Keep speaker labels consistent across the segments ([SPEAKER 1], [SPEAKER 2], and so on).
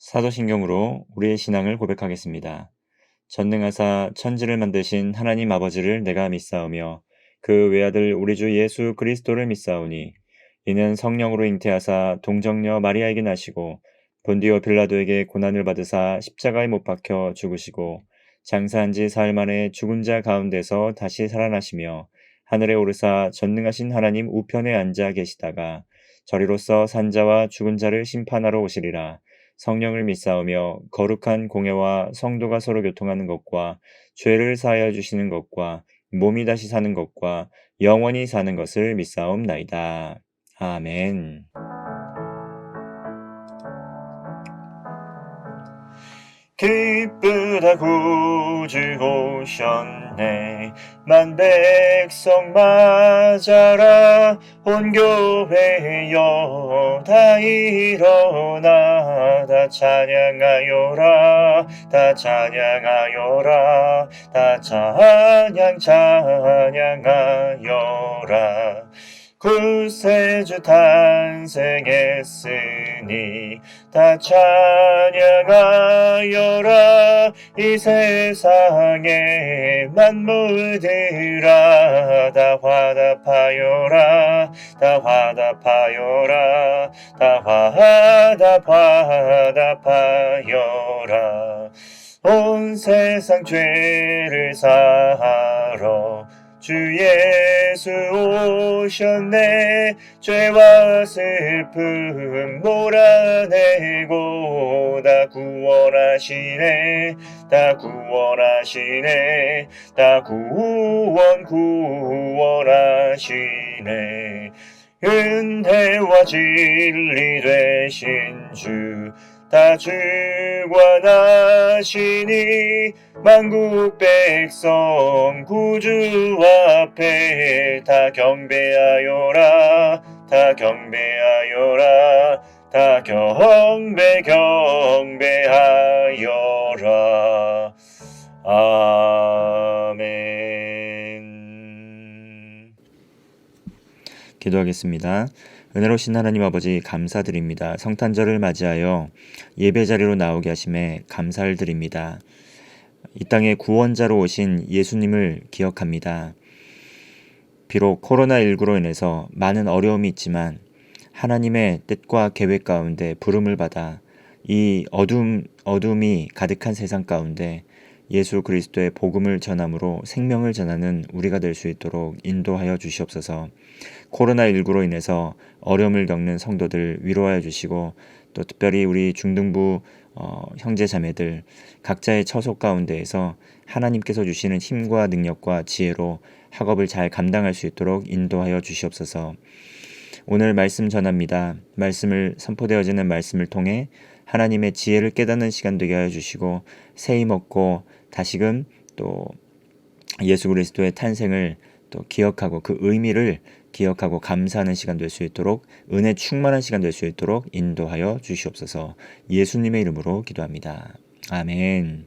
[SPEAKER 1] 사도신경으로 우리의 신앙을 고백하겠습니다. 전능하사 천지를 만드신 하나님 아버지를 내가 믿사오며 그 외아들 우리 주 예수 그리스도를 믿사오니 이는 성령으로 잉태하사 동정녀 마리아에게 나시고 본디오 빌라도에게 고난을 받으사 십자가에 못 박혀 죽으시고 장사한 지 사흘 만에 죽은 자 가운데서 다시 살아나시며 하늘에 오르사 전능하신 하나님 우편에 앉아 계시다가 저리로서 산자와 죽은 자를 심판하러 오시리라. 성령을 믿사오며 거룩한 공예와 성도가 서로 교통하는 것과 죄를 사하여 주시는 것과 몸이 다시 사는 것과 영원히 사는 것을 믿사옵나이다. 아멘. 기쁘다 구주 오셨네. 만 백성 맞아라. 온 교회여 다 일어나. 다 찬양하여라. 다 찬양하여라. 다 찬양하여라. 구세주 탄생했으니 다 찬양하여라. 이 세상의 만물들아 다 화답하여라. 다 화답하여라. 다 화답하여라. 온 세상 죄를 사하러 주 예수 오셨네. 죄와 슬픔 몰아내고 다 구원하시네. 다 구원하시네. 다 구원하시네. 은혜와 진리 되신 주 다 주관하시니 만국 백성 구주 앞에 다 경배하여라. 다 경배하여라. 다 경배하여라. 아멘. 기도하겠습니다. 은혜로우신 하나님 아버지 감사드립니다. 성탄절을 맞이하여 예배 자리로 나오게 하심에 감사를 드립니다. 이 땅에 구원자로 오신 예수님을 기억합니다. 비록 코로나19로 인해서 많은 어려움이 있지만 하나님의 뜻과 계획 가운데 부름을 받아 이 어둠이 가득한 세상 가운데 예수 그리스도의 복음을 전함으로 생명을 전하는 우리가 될 수 있도록 인도하여 주시옵소서. 코로나19로 인해서 어려움을 겪는 성도들 위로하여 주시고 또 특별히 우리 중등부 형제 자매들 각자의 처소 가운데에서 하나님께서 주시는 힘과 능력과 지혜로 학업을 잘 감당할 수 있도록 인도하여 주시옵소서. 오늘 말씀 전합니다. 말씀을 선포되어지는 말씀을 통해 하나님의 지혜를 깨닫는 시간 되게 하여 주시고 새힘 얻고 다시금 또 예수 그리스도의 탄생을 또 기억하고 그 의미를 기억하고 감사하는 시간 될 수 있도록 은혜 충만한 시간 될 수 있도록 인도하여 주시옵소서. 예수님의 이름으로 기도합니다. 아멘.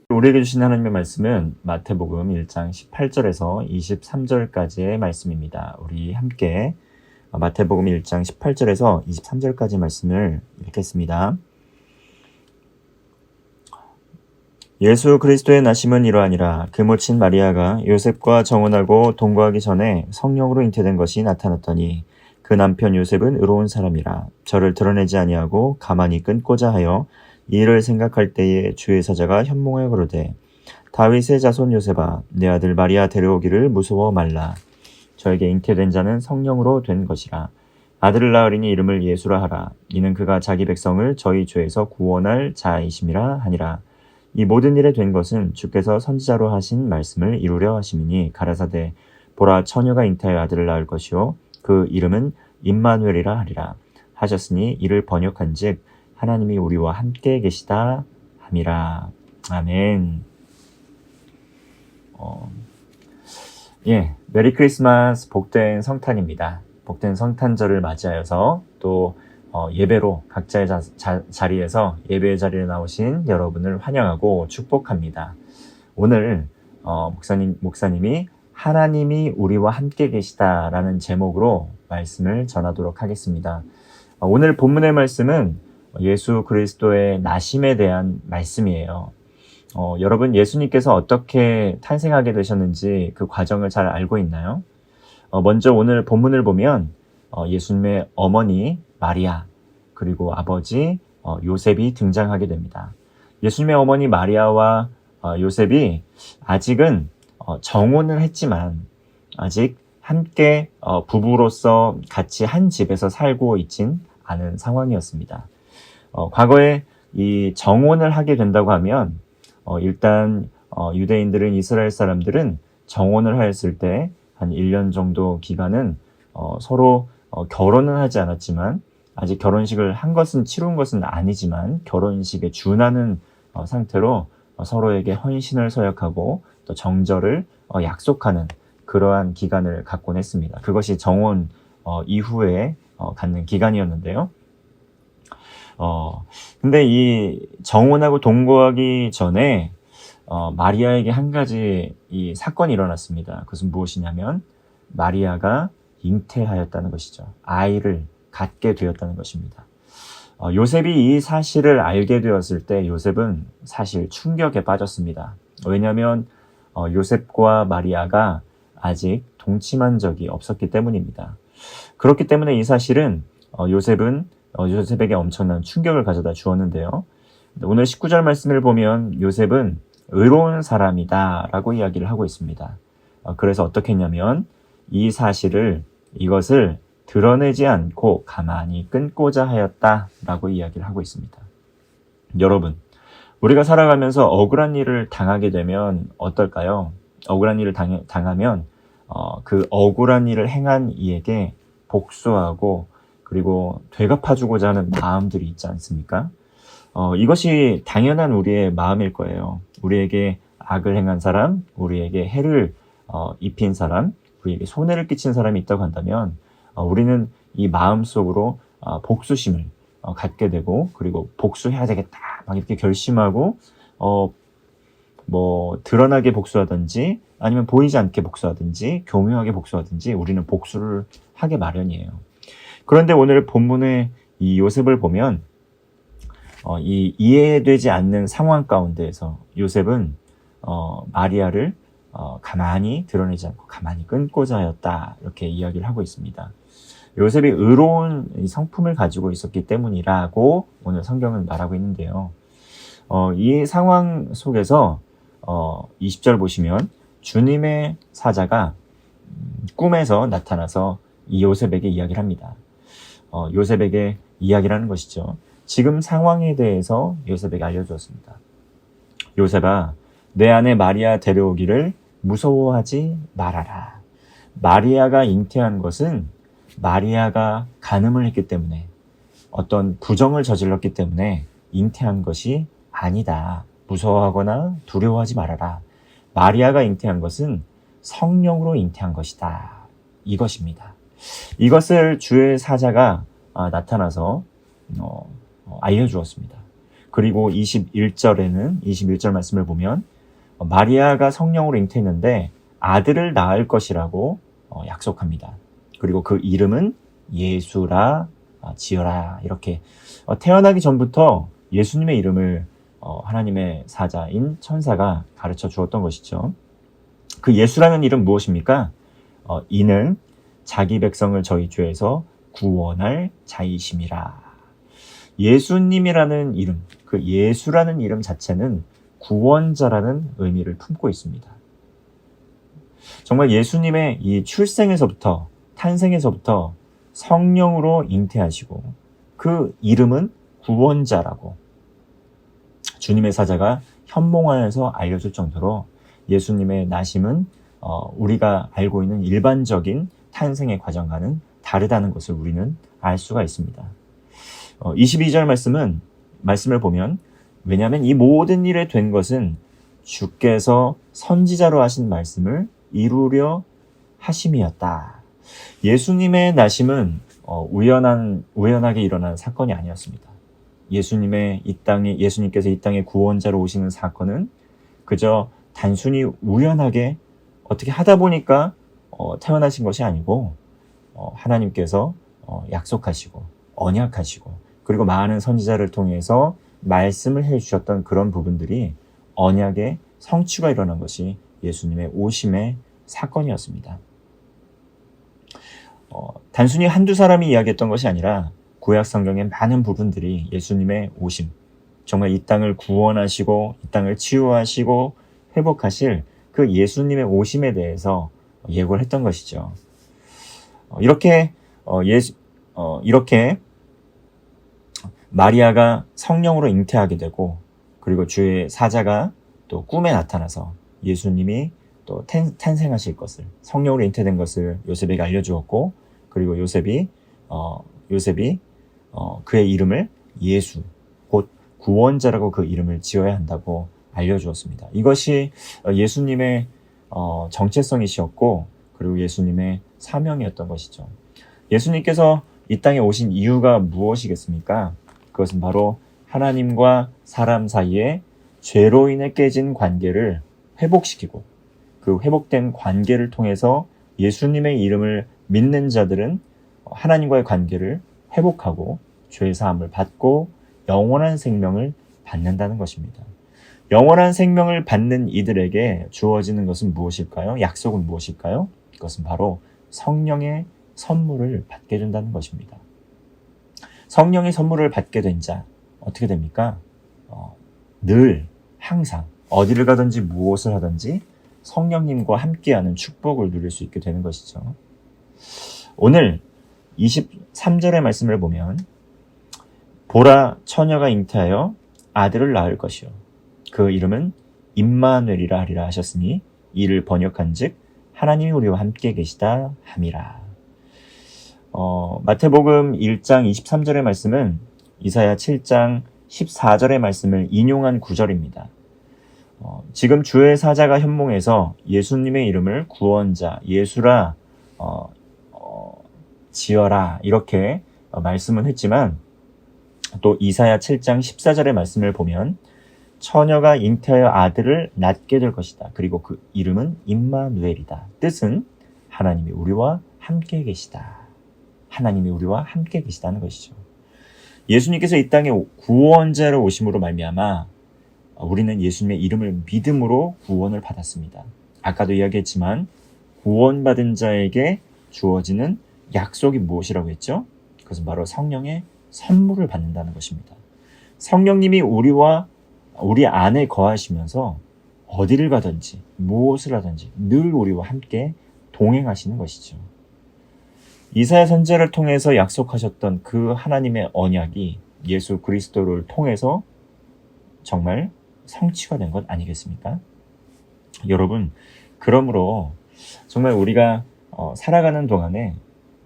[SPEAKER 1] 우리에게 주신 하나님의 말씀은 마태복음 1장 18절에서 23절까지의 말씀입니다. 우리 함께 마태복음 1장 18절에서 23절까지 말씀을 읽겠습니다. 예수 그리스도의 나심은 이러하니라. 그 모친 마리아가 요셉과 정혼하고 동거하기 전에 성령으로 잉태된 것이 나타났더니 그 남편 요셉은 의로운 사람이라 저를 드러내지 아니하고 가만히 끊고자 하여 이 일을 생각할 때에 주의 사자가 현몽하여 가로되 다윗의 자손 요셉아 내 아들 마리아 데려오기를 무서워 말라. 저에게 잉태된 자는 성령으로 된 것이라. 아들을 낳으리니 이름을 예수라 하라. 이는 그가 자기 백성을 저희 죄에서 구원할 자이심이라 하니라. 이 모든 일에 된 것은 주께서 선지자로 하신 말씀을 이루려 하심이니 가라사대 보라 처녀가 잉태하여 아들을 낳을 것이요 그 이름은 임마누엘이라 하리라 하셨으니 이를 번역한즉 하나님이 우리와 함께 계시다 함이라. 아멘. 메리 크리스마스. 복된 성탄입니다. 복된 성탄절을 맞이하여서 또 예배로 각자의 자리에서 예배의 자리에 나오신 여러분을 환영하고 축복합니다. 오늘 목사님이 하나님이 우리와 함께 계시다라는 제목으로 말씀을 전하도록 하겠습니다. 오늘 본문의 말씀은 예수 그리스도의 나심에 대한 말씀이에요. 여러분, 예수님께서 어떻게 탄생하게 되셨는지 그 과정을 잘 알고 있나요? 먼저 오늘 본문을 보면 예수님의 어머니 마리아 그리고 아버지 요셉이 등장하게 됩니다. 예수님의 어머니 마리아와 요셉이 아직은 정혼을 했지만 아직 함께 부부로서 같이 한 집에서 살고 있진 않은 상황이었습니다. 과거에 이 정혼을 하게 된다고 하면 일단 유대인들은 이스라엘 사람들은 정혼을 하였을 때 한 1년 정도 기간은 서로 결혼은 하지 않았지만 아직 결혼식을 한 것은 치룬 것은 아니지만 결혼식에 준하는 상태로 서로에게 헌신을 서약하고 또 정절을 약속하는 그러한 기간을 갖곤 했습니다. 그것이 정혼 이후에 갖는 기간이었는데요. 근데 이 정혼하고 동거하기 전에 마리아에게 한 가지 이 사건이 일어났습니다. 그것은 무엇이냐면 마리아가 잉태하였다는 것이죠. 아이를 갖게 되었다는 것입니다. 요셉이 이 사실을 알게 되었을 때 요셉은 사실 충격에 빠졌습니다. 왜냐하면 요셉과 마리아가 아직 동침한 적이 없었기 때문입니다. 그렇기 때문에 이 사실은 요셉에게 엄청난 충격을 가져다 주었는데요. 오늘 19절 말씀을 보면 요셉은 의로운 사람이다 라고 이야기를 하고 있습니다. 그래서 어떻게 했냐면 이것을 드러내지 않고 가만히 끊고자 하였다 라고 이야기를 하고 있습니다. 여러분, 우리가 살아가면서 억울한 일을 당하게 되면 어떨까요? 억울한 일을 당하면 그 억울한 일을 행한 이에게 복수하고 그리고 되갚아주고자 하는 마음들이 있지 않습니까? 이것이 당연한 우리의 마음일 거예요. 우리에게 악을 행한 사람, 우리에게 해를 입힌 사람, 우리에게 손해를 끼친 사람이 있다고 한다면 우리는 이 마음속으로 복수심을 갖게 되고 그리고 복수해야 되겠다 막 이렇게 결심하고 드러나게 복수하든지 아니면 보이지 않게 복수하든지 교묘하게 복수하든지 우리는 복수를 하게 마련이에요. 그런데 오늘 본문의 이 요셉을 보면 이 이해되지 않는 상황 가운데에서 요셉은 마리아를 가만히 드러내지 않고 가만히 끊고자 하였다 이렇게 이야기를 하고 있습니다. 요셉이 의로운 성품을 가지고 있었기 때문이라고 오늘 성경은 말하고 있는데요. 이 상황 속에서 20절 보시면 주님의 사자가 꿈에서 나타나서 이 요셉에게 이야기를 합니다. 요셉에게 이야기를 하는 것이죠. 지금 상황에 대해서 요셉에게 알려주었습니다. 요셉아, 내 아내 마리아 데려오기를 무서워하지 말아라. 마리아가 잉태한 것은 마리아가 간음을 했기 때문에 어떤 부정을 저질렀기 때문에 잉태한 것이 아니다. 무서워하거나 두려워하지 말아라. 마리아가 잉태한 것은 성령으로 잉태한 것이다. 이것입니다. 이것을 주의 사자가 나타나서 알려주었습니다. 그리고 21절 말씀을 보면 마리아가 성령으로 잉태했는데 아들을 낳을 것이라고 약속합니다. 그리고 그 이름은 예수라 지어라 이렇게 태어나기 전부터 예수님의 이름을 하나님의 사자인 천사가 가르쳐 주었던 것이죠. 그 예수라는 이름 무엇입니까? 이는 자기 백성을 저희 죄에서 구원할 자이심이라. 예수님이라는 이름, 그 예수라는 이름 자체는 구원자라는 의미를 품고 있습니다. 정말 예수님의 이 출생에서부터 탄생에서부터 성령으로 잉태하시고 그 이름은 구원자라고 주님의 사자가 현몽하여서 알려줄 정도로 예수님의 나심은 우리가 알고 있는 일반적인 탄생의 과정과는 다르다는 것을 우리는 알 수가 있습니다. 22절 말씀을 보면 왜냐하면 이 모든 일에 된 것은 주께서 선지자로 하신 말씀을 이루려 하심이었다. 예수님의 나심은 우연하게 일어난 사건이 아니었습니다. 예수님께서 이 땅에 구원자로 오시는 사건은 그저 단순히 우연하게 어떻게 하다 보니까 태어나신 것이 아니고 하나님께서 약속하시고 언약하시고 그리고 많은 선지자를 통해서 말씀을 해주셨던 그런 부분들이 언약의 성취가 일어난 것이 예수님의 오심의 사건이었습니다. 단순히 한두 사람이 이야기했던 것이 아니라 구약 성경의 많은 부분들이 예수님의 오심, 정말 이 땅을 구원하시고 이 땅을 치유하시고 회복하실 그 예수님의 오심에 대해서 예고를 했던 것이죠. 이렇게 마리아가 성령으로 잉태하게 되고 그리고 주의 사자가 또 꿈에 나타나서 예수님이 또 탄생하실 것을 성령으로 잉태된 것을 요셉에게 알려주었고 그리고 요셉이 그의 이름을 예수 곧 구원자라고 그 이름을 지어야 한다고 알려주었습니다. 이것이 예수님의 정체성이셨고 그리고 예수님의 사명이었던 것이죠. 예수님께서 이 땅에 오신 이유가 무엇이겠습니까? 그것은 바로 하나님과 사람 사이에 죄로 인해 깨진 관계를 회복시키고 그 회복된 관계를 통해서 예수님의 이름을 믿는 자들은 하나님과의 관계를 회복하고 죄 사함을 받고 영원한 생명을 받는다는 것입니다. 영원한 생명을 받는 이들에게 주어지는 것은 무엇일까요? 약속은 무엇일까요? 그것은 바로 성령의 선물을 받게 된다는 것입니다. 성령의 선물을 받게 된 자 어떻게 됩니까? 늘 항상 어디를 가든지 무엇을 하든지 성령님과 함께하는 축복을 누릴 수 있게 되는 것이죠. 오늘 23절의 말씀을 보면 보라 처녀가 잉태하여 아들을 낳을 것이요 그 이름은 임마누엘이라 하리라 하셨으니 이를 번역한즉 하나님이 우리와 함께 계시다 함이라. 마태복음 1장 23절의 말씀은 이사야 7장 14절의 말씀을 인용한 구절입니다. 지금 주의 사자가 현몽에서 예수님의 이름을 구원자, 예수라 지어라 이렇게 말씀은 했지만 또 이사야 7장 14절의 말씀을 보면 처녀가 잉태하여 아들을 낳게 될 것이다. 그리고 그 이름은 임마누엘이다. 뜻은 하나님이 우리와 함께 계시다. 하나님이 우리와 함께 계시다는 것이죠. 예수님께서 이 땅에 구원자로 오심으로 말미암아 우리는 예수님의 이름을 믿음으로 구원을 받았습니다. 아까도 이야기했지만 구원받은 자에게 주어지는 약속이 무엇이라고 했죠? 그것은 바로 성령의 선물을 받는다는 것입니다. 성령님이 우리 안에 거하시면서 어디를 가든지 무엇을 하든지 늘 우리와 함께 동행하시는 것이죠. 이사야 선지자를 통해서 약속하셨던 그 하나님의 언약이 예수 그리스도를 통해서 정말 성취가 된 것 아니겠습니까? 여러분, 그러므로 정말 우리가 살아가는 동안에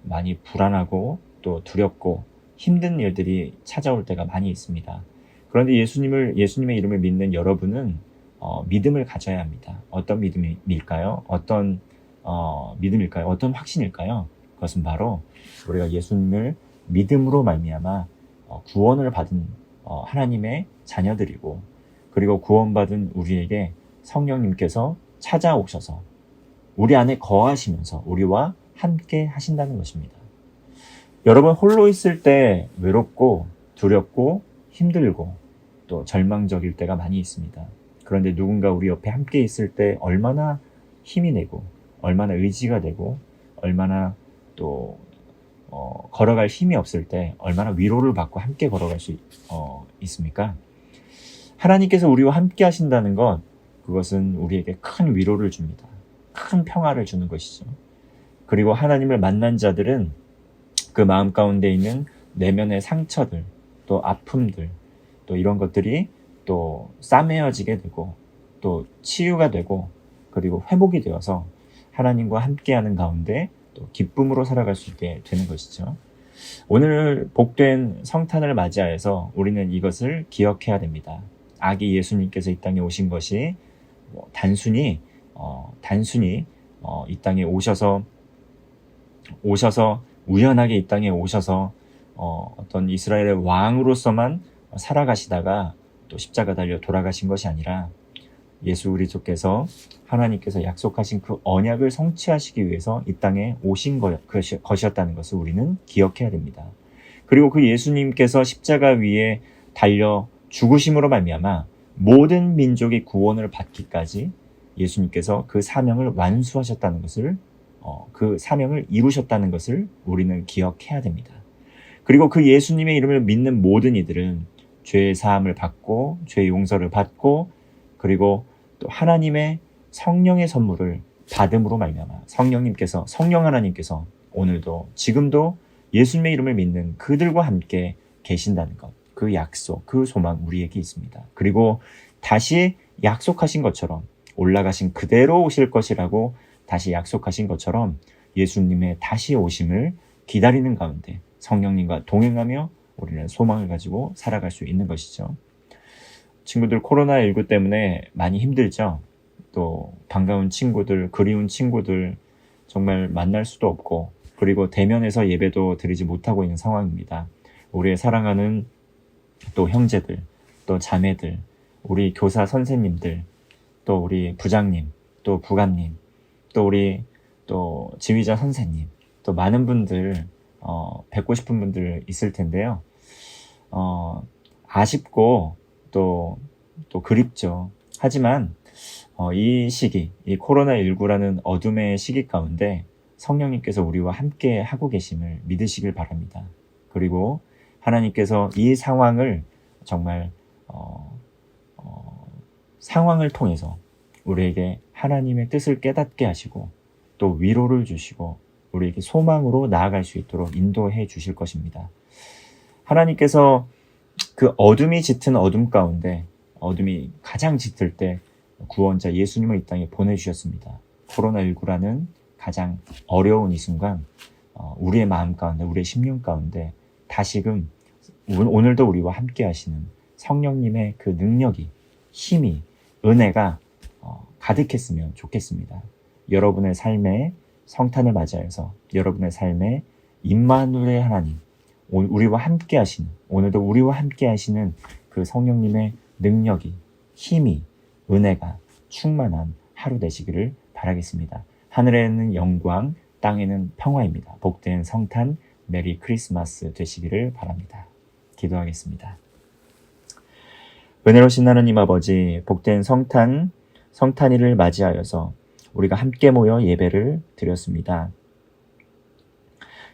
[SPEAKER 1] 많이 불안하고 또 두렵고 힘든 일들이 찾아올 때가 많이 있습니다. 그런데 예수님의 이름을 믿는 여러분은 믿음을 가져야 합니다. 어떤 믿음일까요? 어떤 믿음일까요? 어떤 확신일까요? 그것은 바로 우리가 예수님을 믿음으로 말미암아 구원을 받은 하나님의 자녀들이고 그리고 구원받은 우리에게 성령님께서 찾아오셔서 우리 안에 거하시면서 우리와 함께 하신다는 것입니다. 여러분 홀로 있을 때 외롭고 두렵고 힘들고 또 절망적일 때가 많이 있습니다. 그런데 누군가 우리 옆에 함께 있을 때 얼마나 힘이 되고 얼마나 의지가 되고 얼마나 또 걸어갈 힘이 없을 때 얼마나 위로를 받고 함께 걸어갈 수 있습니까? 하나님께서 우리와 함께 하신다는 것 그것은 우리에게 큰 위로를 줍니다. 큰 평화를 주는 것이죠. 그리고 하나님을 만난 자들은 그 마음 가운데 있는 내면의 상처들 또 아픔들 또 이런 것들이 또 싸매어지게 되고 또 치유가 되고 그리고 회복이 되어서 하나님과 함께하는 가운데 또 기쁨으로 살아갈 수 있게 되는 것이죠. 오늘 복된 성탄을 맞이하여서 우리는 이것을 기억해야 됩니다. 아기 예수님께서 이 땅에 오신 것이 단순히 이 땅에 오셔서 우연하게 이 땅에 오셔서 어떤 이스라엘의 왕으로서만 살아가시다가 또 십자가 달려 돌아가신 것이 아니라 예수 그리스도께서 하나님께서 약속하신 그 언약을 성취하시기 위해서 이 땅에 오신 것이었다는 것을 우리는 기억해야 됩니다. 그리고 그 예수님께서 십자가 위에 달려 죽으심으로 말미암아 모든 민족이 구원을 받기까지 예수님께서 그 사명을 완수하셨다는 것을 그 사명을 이루셨다는 것을 우리는 기억해야 됩니다. 그리고 그 예수님의 이름을 믿는 모든 이들은 죄의 사함을 받고 죄의 용서를 받고 그리고 또 하나님의 성령의 선물을 받음으로 말미암아 성령 하나님께서 오늘도 지금도 예수님의 이름을 믿는 그들과 함께 계신다는 것, 그 약속, 그 소망 우리에게 있습니다. 그리고 다시 약속하신 것처럼 올라가신 그대로 오실 것이라고 다시 약속하신 것처럼 예수님의 다시 오심을 기다리는 가운데 성령님과 동행하며 우리는 소망을 가지고 살아갈 수 있는 것이죠. 친구들 코로나19 때문에 많이 힘들죠. 또 반가운 친구들, 그리운 친구들 정말 만날 수도 없고 그리고 대면에서 예배도 드리지 못하고 있는 상황입니다. 우리의 사랑하는 또 형제들, 또 자매들, 우리 교사 선생님들, 또 우리 부장님, 또 부관님, 또 우리 또 지휘자 선생님, 또 많은 분들 뵙고 싶은 분들 있을 텐데요. 아쉽고 또 그립죠. 하지만 이 시기, 이 코로나19라는 어둠의 시기 가운데 성령님께서 우리와 함께 하고 계심을 믿으시길 바랍니다. 그리고 하나님께서 이 상황을 정말 상황을 통해서 우리에게 하나님의 뜻을 깨닫게 하시고 또 위로를 주시고 우리에게 소망으로 나아갈 수 있도록 인도해 주실 것입니다. 하나님께서 그 어둠이 짙은 어둠 가운데 어둠이 가장 짙을 때 구원자 예수님을 이 땅에 보내주셨습니다. 코로나19라는 가장 어려운 이 순간 우리의 마음 가운데 우리의 심령 가운데 다시금 오늘도 우리와 함께 하시는 성령님의 그 능력이 힘이 은혜가 가득했으면 좋겠습니다. 여러분의 삶에 성탄을 맞이하여서 여러분의 삶에 임마누엘의 하나님 우리와 함께 하시는 오늘도 우리와 함께 하시는 그 성령님의 능력이 힘이 은혜가 충만한 하루 되시기를 바라겠습니다. 하늘에는 영광 땅에는 평화입니다. 복된 성탄 메리 크리스마스 되시기를 바랍니다. 기도하겠습니다. 은혜로우신 하나님 아버지 복된 성탄일을 맞이하여서 우리가 함께 모여 예배를 드렸습니다.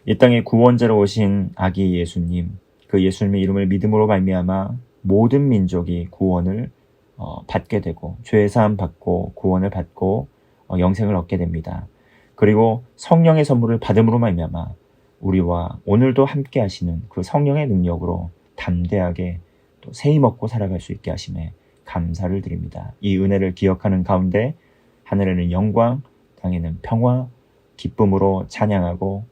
[SPEAKER 1] 이 땅에 구원자로 오신 아기 예수님, 그 예수님의 이름을 믿음으로 말미암아 모든 민족이 구원을 받게 되고 죄의 사함 받고 구원을 받고 영생을 얻게 됩니다. 그리고 성령의 선물을 받음으로 말미암아 우리와 오늘도 함께 하시는 그 성령의 능력으로 담대하게 또 세임 얻고 살아갈 수 있게 하심에 감사를 드립니다. 이 은혜를 기억하는 가운데 하늘에는 영광, 땅에는 평화, 기쁨으로 찬양하고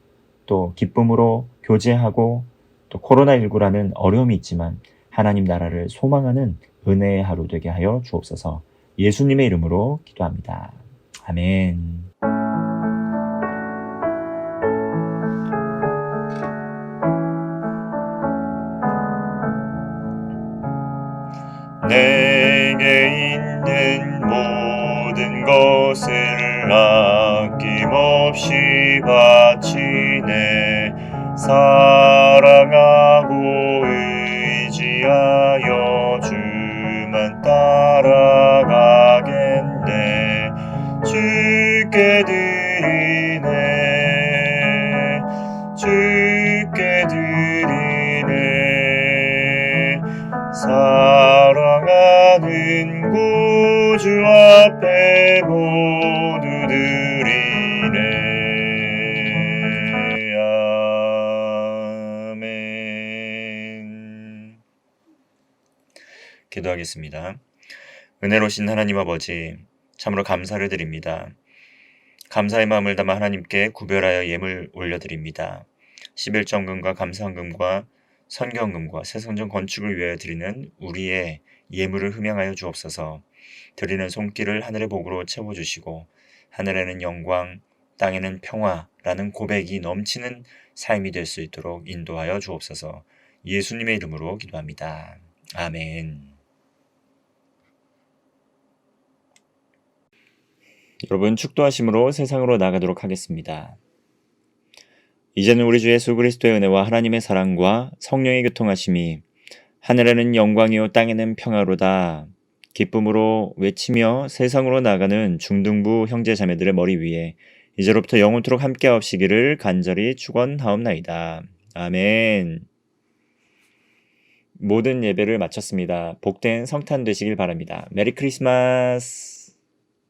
[SPEAKER 1] 또 기쁨으로 교제하고 또 코로나19라는 어려움이 있지만 하나님 나라를 소망하는 은혜의 하루 되게 하여 주옵소서. 예수님의 이름으로 기도합니다. 아멘. 내게 있는 모든 것을 아낌없이 바치네. 사랑하고 의지하여 주만 따라가겠네. 주께 드리네. 주께 드리네. 사랑하는 구주 앞에 모두 드리네. 아멘. 기도하겠습니다. 은혜로우신 하나님 아버지, 참으로 감사를 드립니다. 감사의 마음을 담아 하나님께 구별하여 예물 올려드립니다. 11정금과 감사헌금과 선경금과 새성전 건축을 위하여 드리는 우리의 예물을 흠양하여 주옵소서. 드리는 손길을 하늘의 복으로 채워주시고 하늘에는 영광, 땅에는 평화라는 고백이 넘치는 삶이 될 수 있도록 인도하여 주옵소서. 예수님의 이름으로 기도합니다. 아멘. 여러분 축도하심으로 세상으로 나가도록 하겠습니다. 이제는 우리 주 예수 그리스도의 은혜와 하나님의 사랑과 성령의 교통하심이 하늘에는 영광이요 땅에는 평화로다 기쁨으로 외치며 세상으로 나가는 중등부 형제 자매들의 머리 위에 이제로부터 영원토록 함께하옵시기를 간절히 축원하옵나이다. 아멘. 모든 예배를 마쳤습니다. 복된 성탄 되시길 바랍니다. 메리 크리스마스.